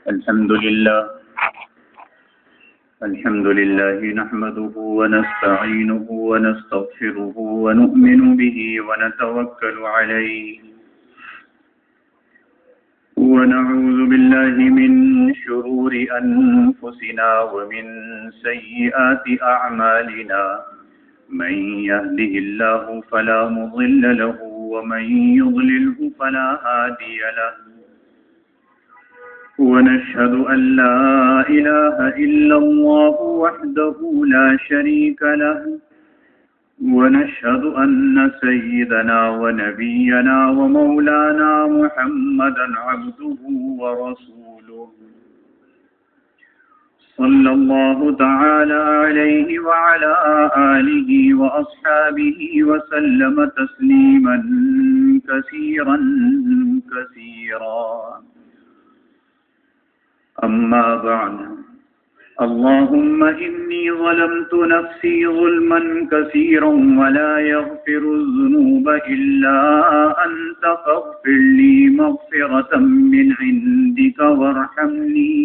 الحمد لله نحمده ونستعينه ونستغفره ونؤمن به ونتوكل عليه ونعوذ بالله من شرور أنفسنا ومن سيئات أعمالنا من يهده الله فلا مضل له ومن يضلله فلا هادي له ونشهد أن لا إله إلا الله وحده لا شريك له ونشهد أن سيدنا ونبينا ومولانا محمدا عبده ورسوله صلى الله تعالى عليه وعلى آله وأصحابه وسلم تسليما كثيرا كثيرا أما بعد اللهم إني ظلمت نفسي ظلما كثيرا ولا يغفر الذنوب إلا أنت فاغفر لي مغفرة من عندك وارحمني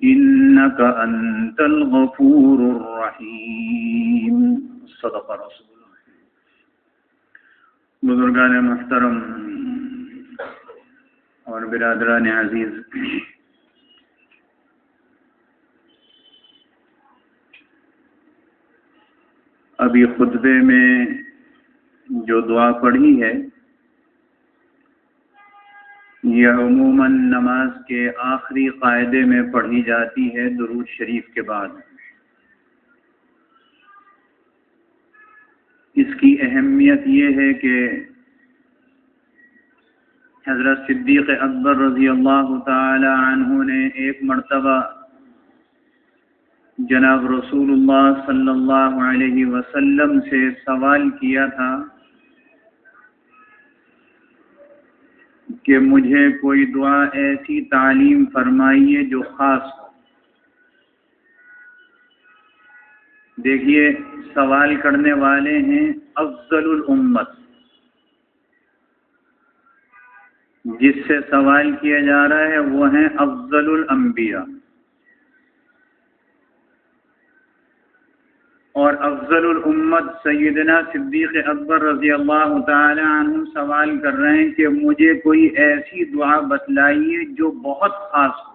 إنك أنت الغفور الرحيم صدق رسول اللہ. بزرگان محترم اور برادران عزیز، ابھی خطبے میں جو دعا پڑھی ہے یہ عموماً نماز کے آخری قاعدے میں پڑھی جاتی ہے درود شریف کے بعد. اس کی اہمیت یہ ہے کہ حضرت صدیق اکبر رضی اللہ تعالی عنہ نے ایک مرتبہ جناب رسول اللہ صلی اللہ علیہ وسلم سے سوال کیا تھا کہ مجھے کوئی دعا ایسی تعلیم فرمائیے جو خاص ہو. دیکھیے، سوال کرنے والے ہیں افضل الامت، جس سے سوال کیا جا رہا ہے وہ ہیں افضل الانبیاء، اور افضل الامت سیدنا صدیق اکبر رضی اللہ تعالی عنہ سوال کر رہے ہیں کہ مجھے کوئی ایسی دعا بتلائیے جو بہت خاص ہو.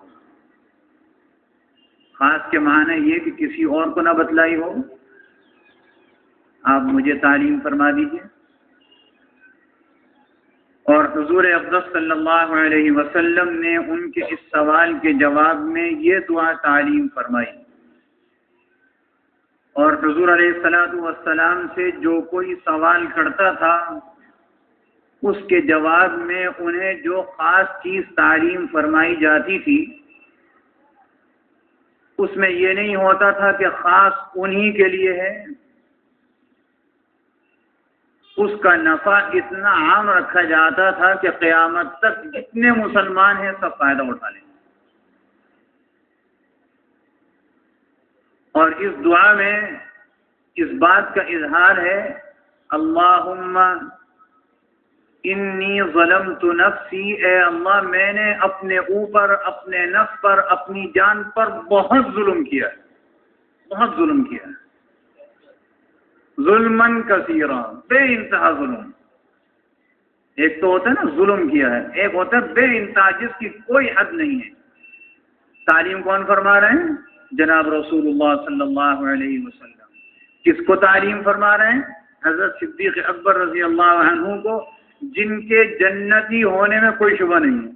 خاص کے معنی یہ کہ کسی اور کو نہ بتلائی ہو، آپ مجھے تعلیم فرما دیجیے. اور حضور اقدس صلی اللہ علیہ وسلم نے ان کے اس سوال کے جواب میں یہ دعا تعلیم فرمائی. اور حضور علیہ السلام سے جو کوئی سوال کرتا تھا اس کے جواب میں انہیں جو خاص چیز تعلیم فرمائی جاتی تھی اس میں یہ نہیں ہوتا تھا کہ خاص انہی کے لیے ہے، اس کا نفع اتنا عام رکھا جاتا تھا کہ قیامت تک جتنے مسلمان ہیں سب فائدہ اٹھا لیں. اور اس دعا میں اس بات کا اظہار ہے اللہم انی ظلمت نفسی، اے اللہ میں نے اپنے اوپر، اپنے نفس پر، اپنی جان پر بہت ظلم کیا ہے، بہت ظلم کیا ہے. ظلمن کثیرا، بے انتہا ظلم. ایک تو ہوتا ہے نا ظلم کیا ہے، ایک ہوتا ہے بے انتہا جس کی کوئی حد نہیں ہے. تعلیم کون فرما رہے ہیں؟ جناب رسول اللہ صلی اللہ علیہ وسلم. کس کو تعلیم فرما رہے ہیں؟ حضرت صدیق اکبر رضی اللہ عنہ کو، جن کے جنتی ہونے میں کوئی شبہ نہیں ہے.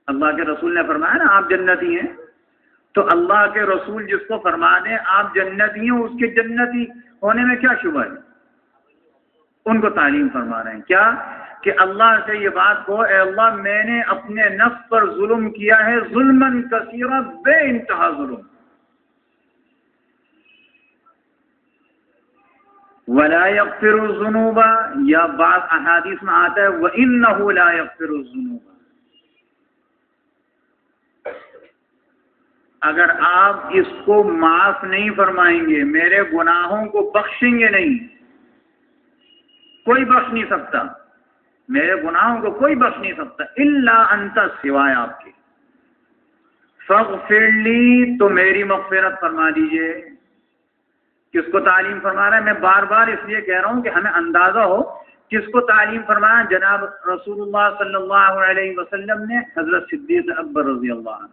اللہ کے رسول نے فرمایا نا آپ جنتی ہیں، تو اللہ کے رسول جس کو فرما دیں آپ جنتی ہیں، اس کے جنتی ہونے میں کیا شبہ ہے؟ ان کو تعلیم فرما رہے ہیں کیا کہ اللہ سے یہ بات کو، اے اللہ میں نے اپنے نفس پر ظلم کیا ہے، ظلمن کثیرا، بے انتہا ظلم. وَلَا يَغْفِرُ الذُّنُوبَ، یا بعض احادیث میں آتا ہے وَإِنَّهُ لَا يَغْفِرُ الذُّنُوبَ. اگر آپ اس کو معاف نہیں فرمائیں گے، میرے گناہوں کو بخشیں گے نہیں، کوئی بخش نہیں سکتا. میرے گناہوں کو کوئی بخش نہیں سکتا، الا انت، سوائے آپ کے، فاغفر لی، تو میری مغفرت فرما دیجئے۔ کس کو تعلیم فرما رہا ہے؟ میں بار بار اس لیے کہہ رہا ہوں کہ ہمیں اندازہ ہو کس کو تعلیم فرمایا۔ جناب رسول اللہ صلی اللہ علیہ وسلم نے حضرت صدیق اکبر رضی اللہ عنہ،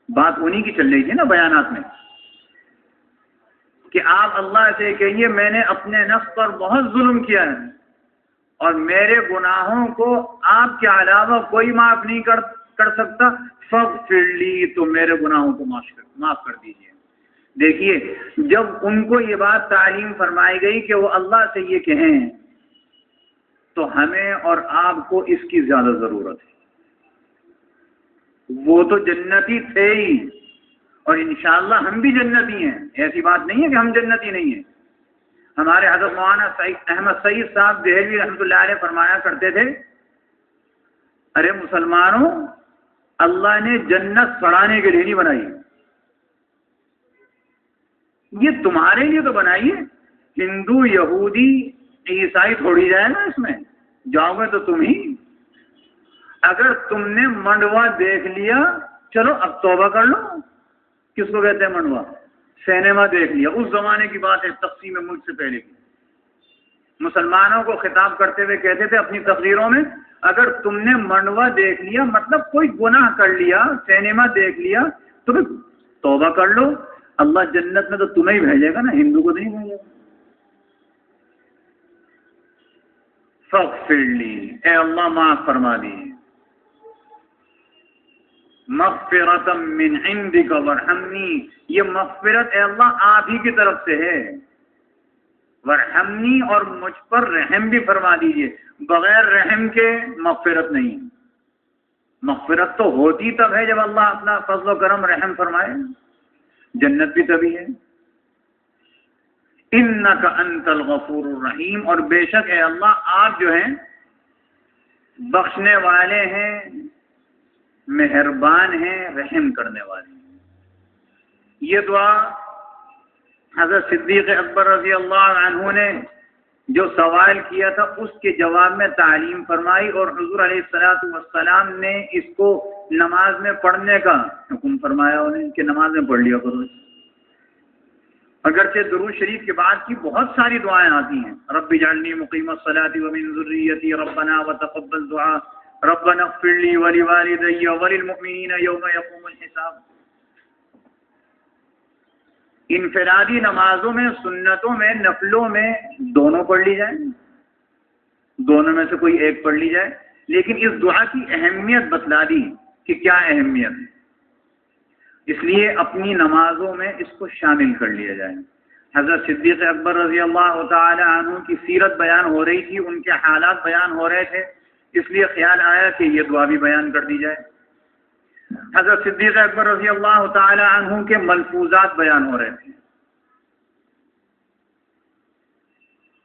بات انہی کی چل رہی تھی نا بیانات میں، کہ آپ اللہ سے کہیے میں نے اپنے نفس پر بہت ظلم کیا ہے اور میرے گناہوں کو آپ کے علاوہ کوئی معاف نہیں کر سکتا، فاغفر لی، تو میرے گناہوں کو معاف کر دیجیے۔ دیکھیے جب ان کو یہ بات تعلیم فرمائی گئی کہ وہ اللہ سے یہ کہیں، تو ہمیں اور آپ کو اس کی زیادہ ضرورت ہے۔ وہ تو جنتی تھے ہی، اور انشاءاللہ ہم بھی جنتی ہیں، ایسی بات نہیں ہے کہ ہم جنتی نہیں ہیں۔ ہمارے حضرت مولانا احمد سعید صاحب دہلوی رحمۃ اللہ علیہ فرمایا کرتے تھے، ارے مسلمانوں، اللہ نے جنت سڑانے کے لیے نہیں بنائی، یہ تمہارے لیے تو بنائی ہے۔ ہندو، یہودی، عیسائی تھوڑی جائے گا اس میں، جاؤ گے تو تم ہی۔ اگر تم نے منڈوا دیکھ لیا، چلو اب توبہ کر لو۔ کس کو کہتے ہیں منڈوا؟ سینما دیکھ لیا، اس زمانے کی بات ہے، تقسیم ملک سے پہلے کی۔ مسلمانوں کو خطاب کرتے ہوئے کہتے تھے اپنی تقریروں میں، اگر تم نے منڈوا دیکھ لیا، مطلب کوئی گناہ کر لیا، سینما دیکھ لیا، تو پھر توبہ کر لو، اللہ جنت میں تو تمہیں ہی بھیجے گا نا، ہندو کو نہیں بھیجے گا۔ فاغفر لی، اے اللہ معاف فرما دیجیے، مغفرۃ من عندک وارحمنی، یہ مغفرت اے اللہ آپ ہی کی طرف سے ہے، وارحمنی، اور مجھ پر رحم بھی فرما دیجیے، بغیر رحم کے مغفرت نہیں۔ مغفرت تو ہوتی تب ہے جب اللہ اپنا فضل و کرم رحم فرمائے، جنت بھی تبھی ہے۔ انک انت الغفور الرحیم، اور بے شک اے اللہ آپ جو ہیں بخشنے والے ہیں، مہربان ہیں، رحم کرنے والے ہیں۔ یہ دعا حضرت صدیق اکبر رضی اللہ عنہ نے جو سوال کیا تھا اس کے جواب میں تعلیم فرمائی، اور حضور علیہ الصلوۃ والسلام نے اس کو نماز میں پڑھنے کا حکم فرمایا انہیں کہ نماز میں پڑھ لیا کرو۔ اگرچہ درود شریف کے بعد کی بہت ساری دعائیں آتی ہیں، رب اجعلنی مقیم الصلاۃ ومن ذریتی ربنا وتقبل دعاء، ربنا اغفر لی ولوالدی وللمؤمنین یوم یقوم الحساب۔ انفرادی نمازوں میں، سنتوں میں، نفلوں میں دونوں پڑھ لی جائیں، دونوں میں سے کوئی ایک پڑھ لی جائے، لیکن اس دعا کی اہمیت بتلا دی کہ کیا اہمیت ہے، اس لیے اپنی نمازوں میں اس کو شامل کر لیا جائے۔ حضرت صدیق اکبر رضی اللہ تعالی عنہ کی سیرت بیان ہو رہی تھی، ان کے حالات بیان ہو رہے تھے، اس لیے خیال آیا کہ یہ دعا بھی بیان کر دی جائے۔ حضرت صدیق اکبر رضی اللہ تعالی عنہ کے ملفوظات بیان ہو رہے تھے۔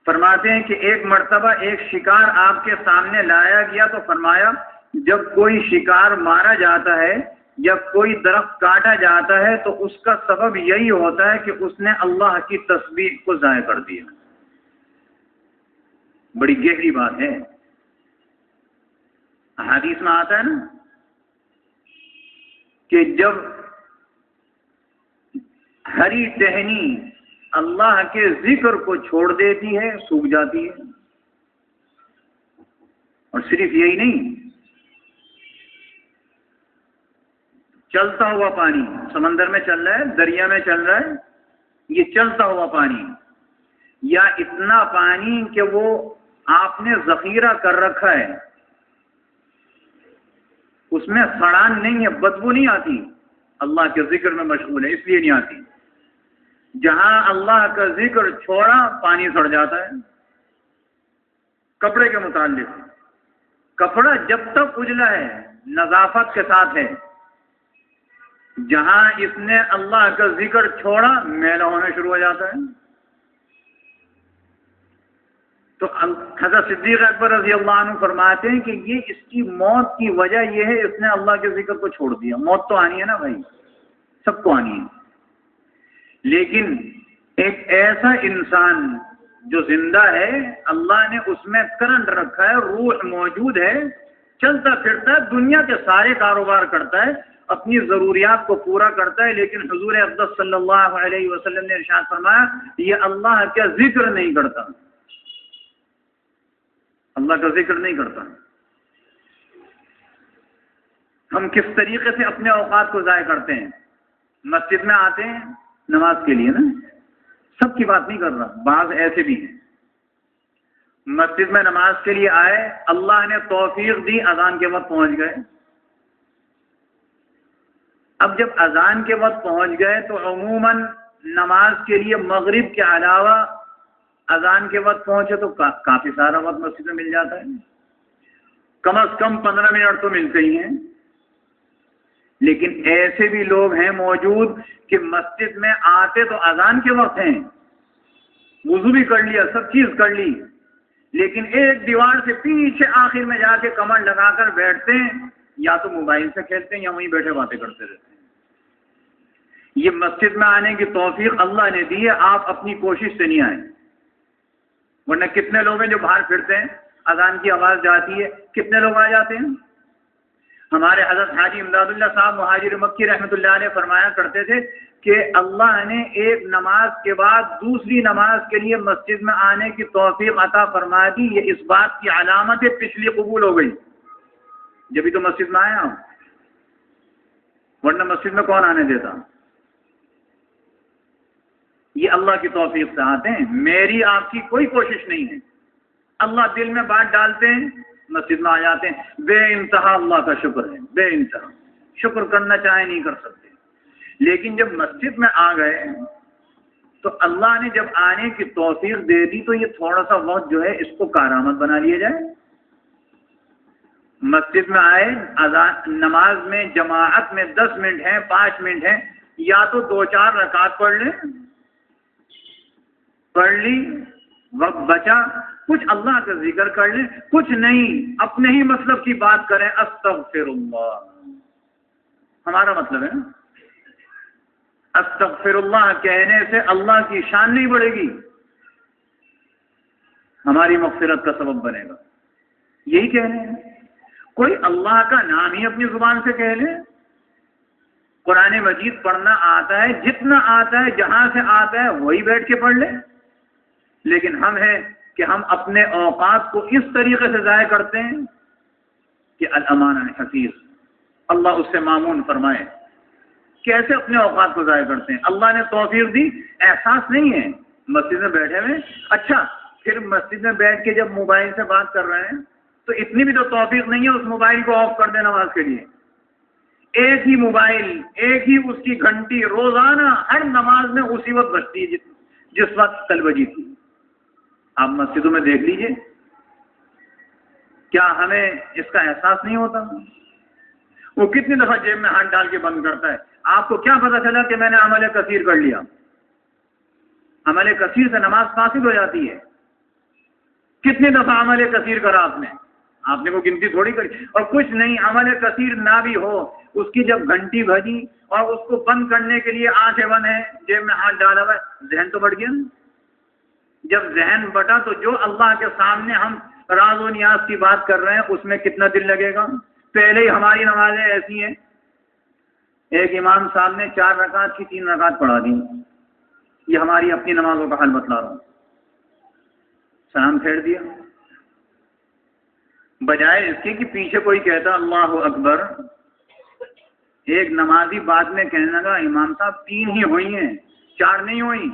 فرماتے ہیں کہ ایک مرتبہ ایک شکار آپ کے سامنے لایا گیا تو فرمایا، جب کوئی شکار مارا جاتا ہے یا کوئی درخت کاٹا جاتا ہے تو اس کا سبب یہی ہوتا ہے کہ اس نے اللہ کی تسبیح کو ضائع کر دیا۔ بڑی گہری بات ہے، حدیث میں آتا ہے نا کہ جب ہری ٹہنی اللہ کے ذکر کو چھوڑ دیتی ہے سوکھ جاتی ہے۔ اور صرف یہی نہیں، چلتا ہوا پانی سمندر میں چل رہا ہے، دریا میں چل رہا ہے، یہ چلتا ہوا پانی یا اتنا پانی کہ وہ آپ نے ذخیرہ کر رکھا ہے، اس میں سڑان نہیں ہے، بدبو نہیں آتی، اللہ کے ذکر میں مشغول ہے اس لیے نہیں آتی۔ جہاں اللہ کا ذکر چھوڑا پانی سڑ جاتا ہے۔ کپڑے کے متعلق، کپڑا جب تک اجلا ہے نظافت کے ساتھ ہے، جہاں اس نے اللہ کا ذکر چھوڑا میلا ہونا شروع ہو جاتا ہے۔ تو حضرت صدیق اکبر رضی اللہ عنہ فرماتے ہیں کہ یہ اس کی موت کی وجہ یہ ہے، اس نے اللہ کے ذکر کو چھوڑ دیا۔ موت تو آنی ہے نا بھائی، سب کو آنی ہے، لیکن ایک ایسا انسان جو زندہ ہے اللہ نے اس میں کرنٹ رکھا ہے، روح موجود ہے، چلتا پھرتا ہے، دنیا کے سارے کاروبار کرتا ہے، اپنی ضروریات کو پورا کرتا ہے، لیکن حضور اقدس صلی اللہ علیہ وسلم نے ارشاد فرمایا یہ اللہ کا ذکر نہیں کرتا، اللہ کا ذکر نہیں کرتا۔ ہم کس طریقے سے اپنے اوقات کو ضائع کرتے ہیں؟ مسجد میں آتے ہیں نماز کے لیے نا، سب کی بات نہیں کر رہا، بعض ایسے بھی ہیں مسجد میں نماز کے لیے آئے، اللہ نے توفیق دی، اذان کے وقت پہنچ گئے۔ اب جب اذان کے وقت پہنچ گئے تو عموماً نماز کے لیے مغرب کے علاوہ اذان کے وقت پہنچے تو کافی سارا وقت مسجد میں مل جاتا ہے، کم از کم 15 منٹ تو ملتے ہی ہیں۔ لیکن ایسے بھی لوگ ہیں موجود کہ مسجد میں آتے تو اذان کے وقت ہیں، وضو بھی کر لیا، سب چیز کر لی، لیکن ایک دیوار سے پیچھے آخر میں جا کے کمر لگا کر بیٹھتے ہیں، یا تو موبائل سے کھیلتے ہیں یا وہیں بیٹھے باتیں کرتے رہتے ہیں۔ یہ مسجد میں آنے کی توفیق اللہ نے دی ہے، آپ اپنی کوشش سے نہیں آئیں، ورنہ کتنے لوگ ہیں جو باہر پھرتے ہیں، اذان کی آواز جاتی ہے، کتنے لوگ آ جاتے ہیں۔ ہمارے حضرت حاجی امداد اللہ صاحب مہاجر مکی رحمۃ اللہ علیہ فرمایا کرتے تھے کہ اللہ نے ایک نماز کے بعد دوسری نماز کے لیے مسجد میں آنے کی توفیق عطا فرما دی، یہ اس بات کی علامت ہے پچھلی قبول ہو گئی، جبھی تو مسجد میں آیا ہوں، ورنہ مسجد میں کون آنے دیتا؟ یہ اللہ کی توفیق سے آتے ہیں، میری آپ کی کوئی کوشش نہیں ہے، اللہ دل میں بات ڈالتے ہیں، مسجد میں آ جاتے ہیں۔ بے انتہا اللہ کا شکر ہے، بے انتہا شکر کرنا چاہے نہیں کر سکتے، لیکن جب مسجد میں آ گئے تو اللہ نے جب آنے کی توفیق دے دی تو یہ تھوڑا سا وقت جو ہے اس کو کارآمد بنا لیا جائے۔ مسجد میں آئے، اذان نماز میں جماعت میں 10 منٹ ہیں، 5 منٹ ہیں، یا تو 2-4 رکعت پڑھ لیں، پڑھ لی، وقت بچا، کچھ اللہ کا ذکر کر لیں، کچھ نہیں اپنے ہی مطلب کی بات کریں، استغفر اللہ، ہمارا مطلب ہے نا، استغفر اللہ کہنے سے اللہ کی شان نہیں بڑھے گی، ہماری مغفرت کا سبب بنے گا، یہی کہنے ہیں۔ کوئی اللہ کا نام ہی اپنی زبان سے کہہ لے، قرآن مجید پڑھنا آتا ہے، جتنا آتا ہے جہاں سے آتا ہے وہی بیٹھ کے پڑھ لے، لیکن ہم ہیں کہ ہم اپنے اوقات کو اس طریقے سے ضائع کرتے ہیں کہ الامانہ حفیظ، اللہ اس سے مامون فرمائے۔ کیسے اپنے اوقات کو ضائع کرتے ہیں؟ اللہ نے توفیق دی، احساس نہیں ہے، مسجد میں بیٹھے ہوئے، اچھا پھر مسجد میں بیٹھ کے جب موبائل سے بات کر رہے ہیں تو اتنی بھی تو توفیق نہیں ہے اس موبائل کو آف کر دیں نماز کے لیے۔ ایک ہی موبائل، ایک ہی اس کی گھنٹی روزانہ ہر نماز میں اسی وقت بجتی ہے جس وقت کل بجی تھی۔ آپ مسجدوں میں دیکھ لیجئے، کیا ہمیں اس کا احساس نہیں ہوتا؟ وہ کتنی دفعہ جیب میں ہاتھ ڈال کے بند کرتا ہے، آپ کو کیا پتا چلا کہ میں نے عمل کثیر کر لیا؟ عمل کثیر سے نماز فاسد ہو جاتی ہے۔ کتنی دفعہ عمل کثیر کرا آپ نے وہ گنتی تھوڑی کری، اور کچھ نہیں عمل کثیر نہ بھی ہو، اس کی جب گھنٹی بجی اور اس کو بند کرنے کے لیے آنکھیں بند ہیں، جیب میں ہاتھ ڈالا ہوا ہے، ذہن تو بڑھ گیا نا۔ جب ذہن بٹا تو جو اللہ کے سامنے ہم راز و نیاز کی بات کر رہے ہیں اس میں کتنا دل لگے گا؟ پہلے ہی ہماری نمازیں ایسی ہیں، ایک امام صاحب نے 4 رکعت کی 3 رکعت پڑھا دی، یہ ہماری اپنی نمازوں کا حال بتلا رہا ہوں، سلام پھیر دیا، بجائے اس کے کہ پیچھے کوئی کہتا اللہ اکبر، ایک نمازی بعد میں کہنے لگا امام صاحب 3 ہی ہوئی ہیں، 4 نہیں ہوئی۔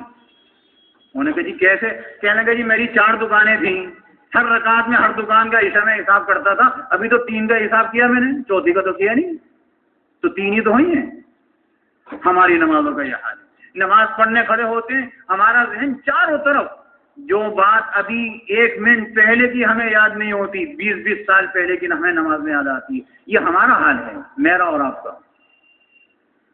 انہوں نے کہا جی کیسے؟ کہنے لگا جی میری 4 دکانیں تھیں، ہر رکعت میں ہر دکان کا حصہ میں حساب کرتا تھا، ابھی تو 3 کا حساب کیا میں نے، چوتھی کا تو کیا نہیں، تو 3 ہی تو ہوئی ہیں۔ ہماری نمازوں کا یہ حال ہے، نماز پڑھنے کھڑے ہوتے ہیں ہمارا ذہن چاروں طرف، جو بات ابھی 1 منٹ پہلے کی ہمیں یاد نہیں ہوتی 20 سال پہلے کی ہمیں نماز میں یاد آتی ہے۔ یہ ہمارا حال ہے، میرا اور آپ کا۔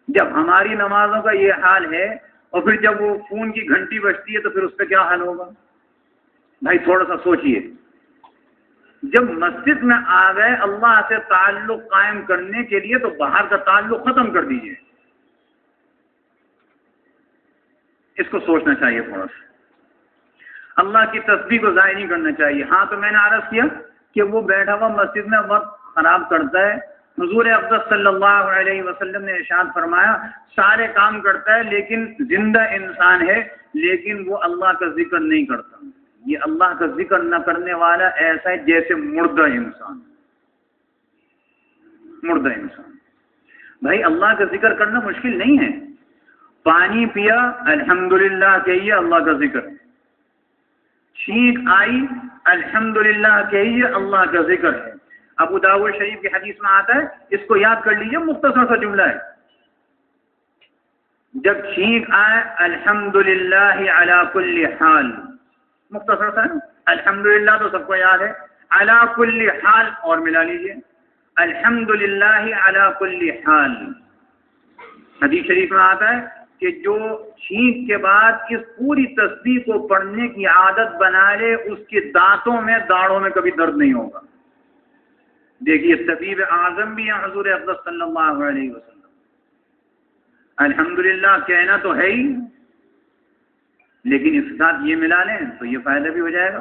جب ہماری نمازوں کا یہ حال ہے اور پھر جب وہ فون کی گھنٹی بجتی ہے تو پھر اس پہ کیا حال ہوگا؟ بھائی تھوڑا سا سوچئے۔ جب مسجد میں آ گئے اللہ سے تعلق قائم کرنے کے لیے تو باہر کا تعلق ختم کر دیجئے، اس کو سوچنا چاہیے تھوڑا سا۔ اللہ کی تسبیح کو ضائع نہیں کرنا چاہیے. ہاں تو میں نے عرض کیا کہ وہ بیٹھا ہوا مسجد میں وقت خراب کرتا ہے. حضور اقدس صلی اللہ علیہ وسلم نے ارشاد فرمایا سارے کام کرتا ہے لیکن زندہ انسان ہے, لیکن وہ اللہ کا ذکر نہیں کرتا. یہ اللہ کا ذکر نہ کرنے والا ایسا ہے جیسے مردہ انسان. مردہ انسان. بھائی اللہ کا ذکر کرنا مشکل نہیں ہے. پانی پیا الحمدللہ کہیے اللہ کا ذکر ہے. چھینک آئی الحمدللہ کہیے اللہ کا ذکر ہے. ابو داؤد شریف کی حدیث میں آتا ہے, اس کو یاد کر لیجئے, مختصر سا جملہ ہے. جب چھینک آئے الحمدللہ علی کل حال, مختصر سا ہے. الحمدللہ تو سب کو یاد ہے, علی کل حال اور ملا لیجئے الحمدللہ علی کل حال. حدیث شریف میں آتا ہے کہ جو چھینک کے بعد اس پوری تسبیح کو پڑھنے کی عادت بنا لے اس کے دانتوں میں داڑھوں میں کبھی درد نہیں ہوگا. دیکھیے طبیب اعظم بھی ہیں حضور اقدس صلی اللہ علیہ وسلم. الحمدللہ کہنا تو ہے ہی, لیکن اس کے ساتھ یہ ملا لیں تو یہ فائدہ بھی ہو جائے گا.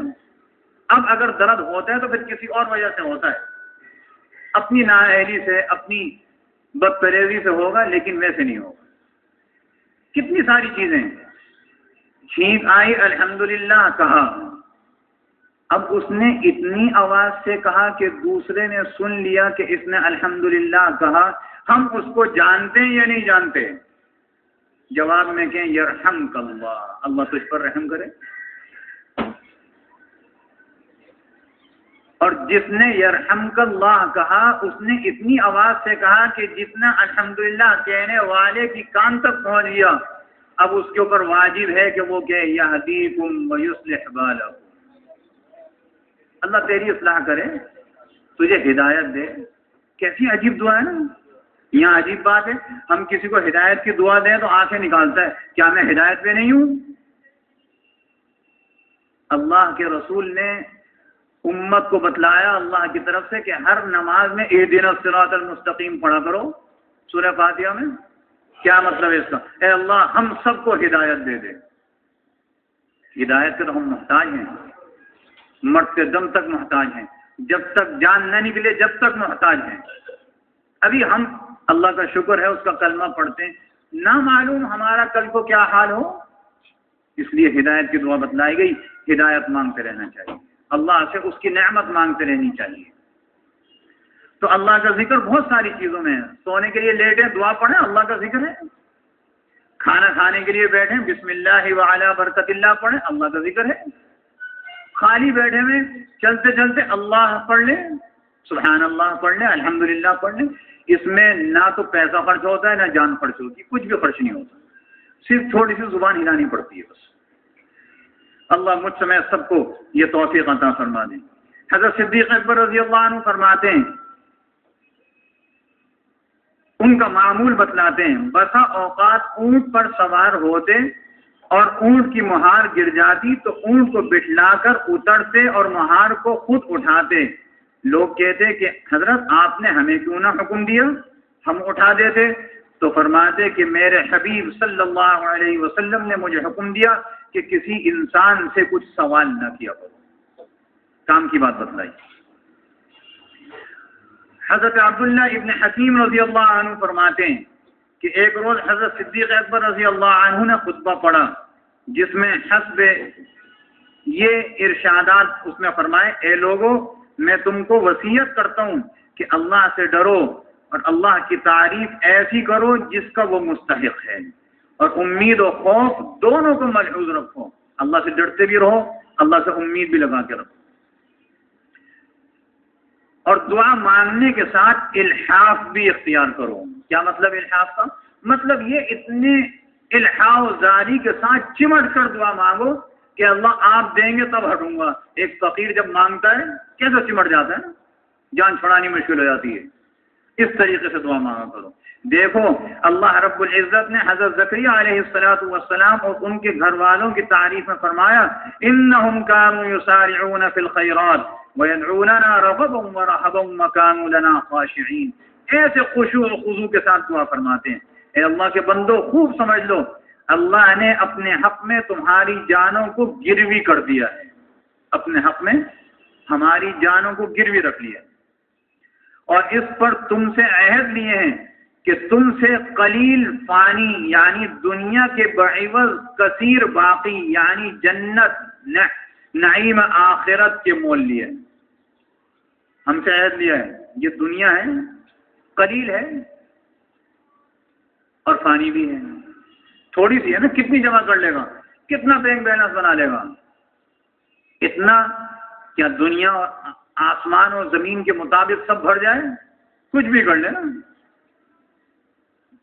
اب اگر درد ہوتا ہے تو پھر کسی اور وجہ سے ہوتا ہے, اپنی نااہلی سے, اپنی بدپرہیزی سے ہوگا, لیکن ویسے نہیں ہوگا. کتنی ساری چیزیں. چھینک آئی الحمدللہ کہا, اب اس نے اتنی آواز سے کہا کہ دوسرے نے سن لیا کہ اس نے الحمدللہ کہا. ہم اس کو جانتے ہیں یا نہیں جانتے؟ جواب میں کہیں یرحمک اللہ, اللہ تجھ پر رحم کرے. اور جس نے یرحمک اللہ کہا اس نے اتنی آواز سے کہا کہ جتنا الحمدللہ کہنے والے کی کان تک پہنچ گیا. اب اس کے اوپر واجب ہے کہ وہ کہے یہدیکم ویصلح بالکم, اللہ تیری اصلاح کرے, تجھے ہدایت دے. کیسی عجیب دعا ہے نا. یہاں عجیب بات ہے, ہم کسی کو ہدایت کی دعا دیں تو آنکھیں نکالتا ہے, کیا میں ہدایت پہ نہیں ہوں؟ اللہ کے رسول نے امت کو بتلایا اللہ کی طرف سے کہ ہر نماز میں اہدنا الصراط المستقیم پڑھا کرو سورہ فاتحہ میں. کیا مطلب ہے اس کا؟ اے اللہ ہم سب کو ہدایت دے دے. ہدایت کے تو ہم محتاج ہیں, مرتے دم تک محتاج ہیں, جب تک جان نہ نکلے جب تک محتاج ہیں. ابھی ہم اللہ کا شکر ہے اس کا کلمہ پڑھتے ہیں, نہ معلوم ہمارا کل کو کیا حال ہو, اس لیے ہدایت کی دعا بتلائی گئی. ہدایت مانگتے رہنا چاہیے, اللہ سے اس کی نعمت مانگتے رہنی چاہیے. تو اللہ کا ذکر بہت ساری چیزوں میں ہے. سونے کے لیے لیٹیں دعا پڑھیں اللہ کا ذکر ہے. کھانا کھانے کے لیے بیٹھیں بسم اللہ وعلی برکت اللہ پڑھیں اللہ کا ذکر ہے. خالی بیٹھے میں چلتے چلتے اللہ پڑھ لیں, سبحان اللہ پڑھ لیں, الحمدللہ پڑھ لیں. اس میں نہ تو پیسہ خرچ ہوتا ہے نہ جان خرچ ہوتی, کچھ بھی خرچ نہیں ہوتا, صرف تھوڑی سی زبان ہلانی پڑتی ہے بس. اللہ مجھ سے میں سب کو یہ توفیق عطا فرما دیں. حضرت صدیق اکبر رضی اللہ عنہ فرماتے ہیں, ان کا معمول بتلاتے ہیں, بسا اوقات اونٹ پر سوار ہوتے اور اونٹ کی مہار گر جاتی تو اونٹ کو بٹھلا کر اترتے اور مہار کو خود اٹھاتے. لوگ کہتے کہ حضرت آپ نے ہمیں کیوں نہ حکم دیا, ہم اٹھا دیتے. تو فرماتے کہ میرے حبیب صلی اللہ علیہ وسلم نے مجھے حکم دیا کہ کسی انسان سے کچھ سوال نہ کیا کرو. کام کی بات بتلائی. حضرت عبداللہ ابن حکیم رضی اللہ عنہ فرماتے ہیں کہ ایک روز حضرت صدیق اکبر رضی اللہ عنہ نے خطبہ پڑھا جس میں حسب یہ ارشادات اس میں فرمائے, اے لوگو میں تم کو وصیت کرتا ہوں کہ اللہ سے ڈرو اور اللہ کی تعریف ایسی کرو جس کا وہ مستحق ہے, اور امید و خوف دونوں کو ملحوظ رکھو. اللہ سے ڈرتے بھی رہو, اللہ سے امید بھی لگا کے رکھو. اور دعا مانگنے کے ساتھ الحاف بھی اختیار کرو. کیا مطلب الحاف کا؟ مطلب یہ اتنے الحاح و زاری کے ساتھ چمٹ کر دعا مانگو کہ اللہ آپ دیں گے تب ہٹوں گا. ایک فقیر جب مانگتا ہے کیسے چمٹ جاتا ہے نا, جان چھڑانی مشکل ہو جاتی ہے. اس طریقے سے دعا مانگا کرو. دیکھو اللہ رب العزت نے حضرت زکریا علیہ السلام اور ان کے گھر والوں کی تعریف میں فرمایا, انہم کانوا یسارعون فی الخیرات وَيَدْعُونَنَا رَغَبًا وَرَهَبًا وَكَانُوا لَنَا خَاشِعِينَ. ایسے خشوع و خضوع کے ساتھ دعا فرماتے ہیں. اے اللہ کے بندو خوب سمجھ لو, اللہ نے اپنے حق میں تمہاری جانوں کو گروی کر دیا ہے، اپنے حق میں ہماری جانوں کو گروی رکھ لیا، اور اس پر تم سے عہد لیے ہیں کہ تم سے قلیل فانی یعنی دنیا کے بعوض کثیر باقی یعنی جنت نعیم آخرت کے مول لیے، ہم سے عہد لیا ہے، یہ دنیا ہے قلیل ہے اور فانی بھی ہے، تھوڑی سی ہے نا، کتنی جمع کر لے گا، کتنا بینک بیلنس بنا لے گا، اتنا کیا دنیا اور آسمان اور زمین کے مطابق سب بھر جائے؟ کچھ بھی کر لے نا،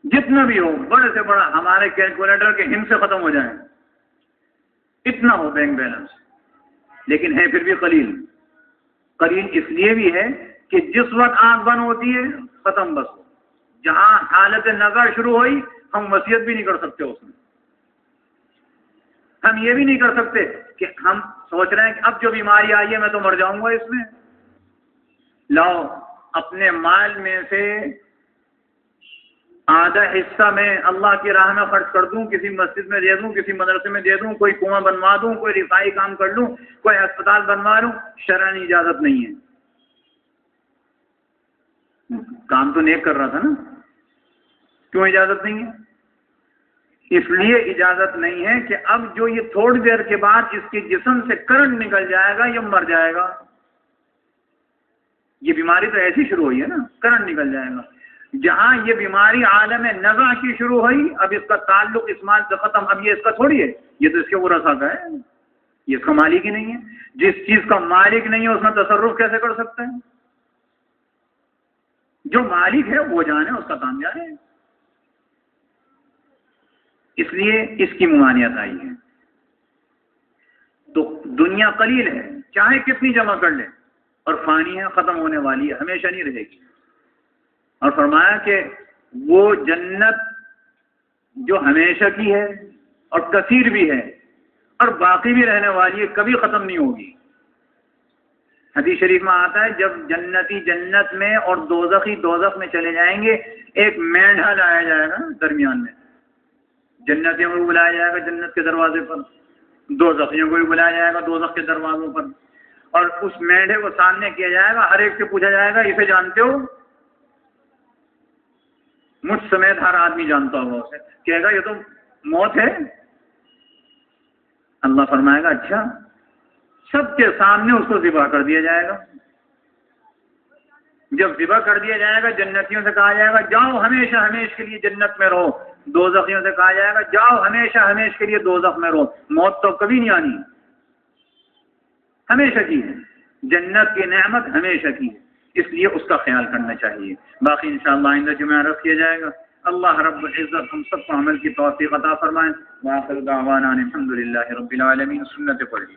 جتنا بھی ہو، بڑے سے بڑا ہمارے کیلکولیٹر کے ہند سے ختم ہو جائے، اتنا ہو بینک بیلنس، لیکن ہے پھر بھی قلیل۔ قلیل اس لیے بھی ہے کہ جس وقت آنکھ بند ہوتی ہے ختم، بس جہاں حالت نظر شروع ہوئی ہم وصیت بھی نہیں کر سکتے اس میں، ہم یہ بھی نہیں کر سکتے کہ ہم سوچ رہے ہیں کہ اب جو بیماری آئی ہے میں تو مر جاؤں گا اس میں، لاؤ اپنے مال میں سے آدھا حصہ میں اللہ کی راہ میں خرچ کر دوں، کسی مسجد میں دے دوں، کسی مدرسے میں دے دوں، کوئی کنواں بنوا دوں، کوئی رفائی کام کر لوں، کوئی ہسپتال بنوا لوں، شرعی اجازت نہیں ہے، کام تو نیک کر رہا تھا نا، کیوں اجازت نہیں ہے؟ اس لیے اجازت نہیں ہے کہ اب جو یہ تھوڑی دیر کے بعد اس کے جسم سے کرنٹ نکل جائے گا یہ مر جائے گا، یہ بیماری تو ایسی شروع ہوئی ہے نا، کرنٹ نکل جائے گا، جہاں یہ بیماری عالم نزع کی شروع ہوئی اب اس کا تعلق اس مال سے ختم، اب یہ اس کا تھوڑی ہے، یہ تو اس کے ورثہ کا ہے، یہ اس کا مالک ہی نہیں ہے، جس چیز کا مالک نہیں ہے اس میں تصرف کیسے کر سکتے ہیں؟ جو مالک ہے وہ جانے، اس کا کام جانے، اس لیے اس کی ممانعت آئی ہے۔ تو دنیا قلیل ہے، چاہے کتنی جمع کر لے، اور فانی ہے، ختم ہونے والی ہے، ہمیشہ نہیں رہے گی، اور فرمایا کہ وہ جنت جو ہمیشہ کی ہے اور کثیر بھی ہے اور باقی بھی رہنے والی ہے، کبھی ختم نہیں ہوگی۔ حدیث شریف میں آتا ہے جب جنتی جنت میں اور دوزخی دوزخ میں چلے جائیں گے، ایک مینڈھا لایا جائے گا درمیان میں، جنتیوں کو بھی بلایا جائے گا جنت کے دروازے پر، دوزخیوں کو بھی بلایا جائے گا دوزخ کے دروازوں پر، اور اس مینڈھے کو سامنے کیا جائے گا، ہر ایک سے پوچھا جائے گا اسے جانتے ہو؟ مجھ سمیت ہر آدمی جانتا ہوگا اسے، کہے گا یہ تو موت ہے۔ اللہ فرمائے گا اچھا، سب کے سامنے اس کو ذبح کر دیا جائے گا، جب ذبح کر دیا جائے گا جنتیوں سے کہا جائے گا جاؤ ہمیشہ ہمیشہ کے لیے جنت میں رہو، دوزخیوں سے کہا جائے گا جاؤ ہمیشہ ہمیشہ کے لیے دوزخ میں رہو، موت تو کبھی نہیں آنی، ہمیشہ کی ہے، جنت کی نعمت ہمیشہ کی ہے، اس لیے اس کا خیال کرنا چاہیے۔ باقی انشاءاللہ آئندہ جمعہ عرض کیا جائے گا۔ اللہ رب العزت ہم سب کو عمل کی توفیق عطا فرمائیں۔ وآخر دعوانا الحمدللہ رب العالمین۔ سنت پڑھ لی۔